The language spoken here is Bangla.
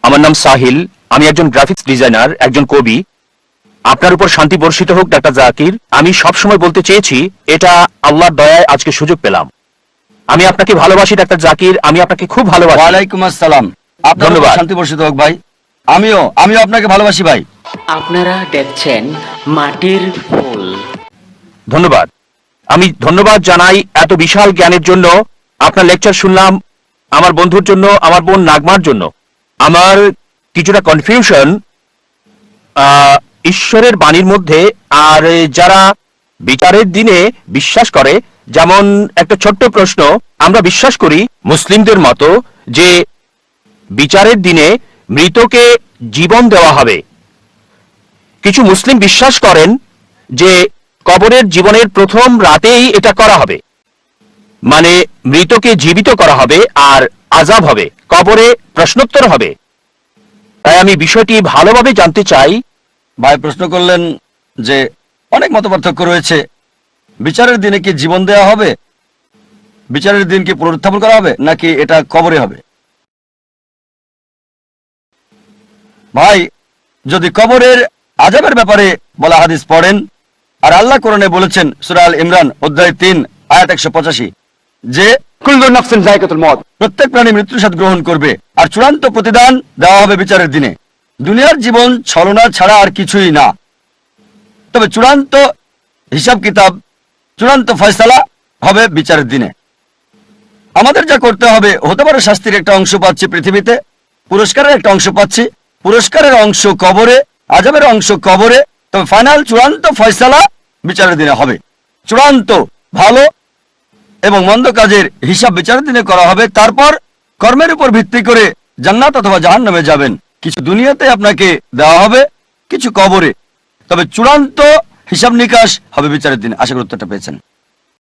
আমার নাম সাহিল। আমি একজন গ্রাফিক্স ডিজাইনার, একজন কবি। আপনার উপর শান্তি বর্ষিত হোক ডাক্তার জাকির। আমি সব সময় বলতে চেয়েছি, এটা আল্লাহর দয়ায় আজকে সুযোগ পেলাম। আমি আপনাকে ভালোবাসি ডাক্তার জাকির, আমি আপনাকে খুব ভালোবাসি। ওয়ালাইকুম আসসালাম। আপনার উপর শান্তি বর্ষিত হোক ভাই। আমিও আপনাকে ভালোবাসি ভাই। আপনারা দেখছেন মাটির ফুল। ধন্যবাদ। আমি ধন্যবাদ জানাই এত বিশাল জ্ঞানের জন্য। আপনার লেকচার শুনলাম আমার বন্ধুর জন্য, আমার বোন নাগমার জন্য। আমার কিছুটা কনফিউশন ঈশ্বরের বাণীর মধ্যে, আর যারা বিচারের দিনে বিশ্বাস করে, যেমন একটা ছোট্ট প্রশ্ন। আমরা বিশ্বাস করি মুসলিমদের মতো যে বিচারের দিনে মৃতকে জীবন দেওয়া হবে। কিছু মুসলিম বিশ্বাস করেন যে কবরের জীবনের প্রথম রাতেই এটা করা হবে, মানে মৃতকে জীবিত করা হবে আর আযাব হবে, কবরে প্রশ্নোত্তর হবে। তাই আমি বিষয়টি ভালোভাবে জানতে চাই। ভাই প্রশ্ন করলেন যে অনেক মতপার্থক্য রয়েছে, বিচারের দিনে কি জীবন দেওয়া হবে, বিচারের দিন কি পুনরুত্থাপন করা হবে, নাকি এটা কবরে হবে? ভাই, যদি কবরের আযাবের ব্যাপারে বলা হাদিস পড়েন, আর আল্লাহ কোরআনে বলেছেন সূরা আল ইমরান অধ্যায় 3 আয়াত 185 যে কুল্লু নাফসিন যায়কাতুল মউত, প্রত্যেক প্রাণী মৃত্যুর স্বাদ গ্রহণ করবে, আর চূড়ান্ত প্রতিদান দেওয়া হবে বিচারের দিনে। দুনিয়ার জীবন ছলনা ছাড়া আর কিছুই না। তবে চূড়ান্ত হিসাব কিতাব, চূড়ান্ত ফয়সালা হবে বিচারের দিনে। আমাদের যা করতে হবে, হতে পারে শাস্তির একটা অংশ পাচ্ছি পৃথিবীতে, পুরস্কারের একটা অংশ পাচ্ছি, পুরস্কারের অংশ কবরে, আযাবের অংশ কবরে। তবে ফাইনাল চূড়ান্ত ফয়সালা বিচারের দিনে হবে। চূড়ান্ত ভালো এবং মন্দ কাজের হিসাব বিচারের দিনে করা হবে। তারপর কর্মের উপর ভিত্তি করে জান্নাত অথবা জাহান্নামে যাবেন। কিছু দুনিয়াতে আপনাকে দেওয়া হবে, কিছু কবরে। তবে চূড়ান্ত হিসাব নিকাশ হবে বিচারের দিনে। আশা করি উত্তরটা পেয়েছেন।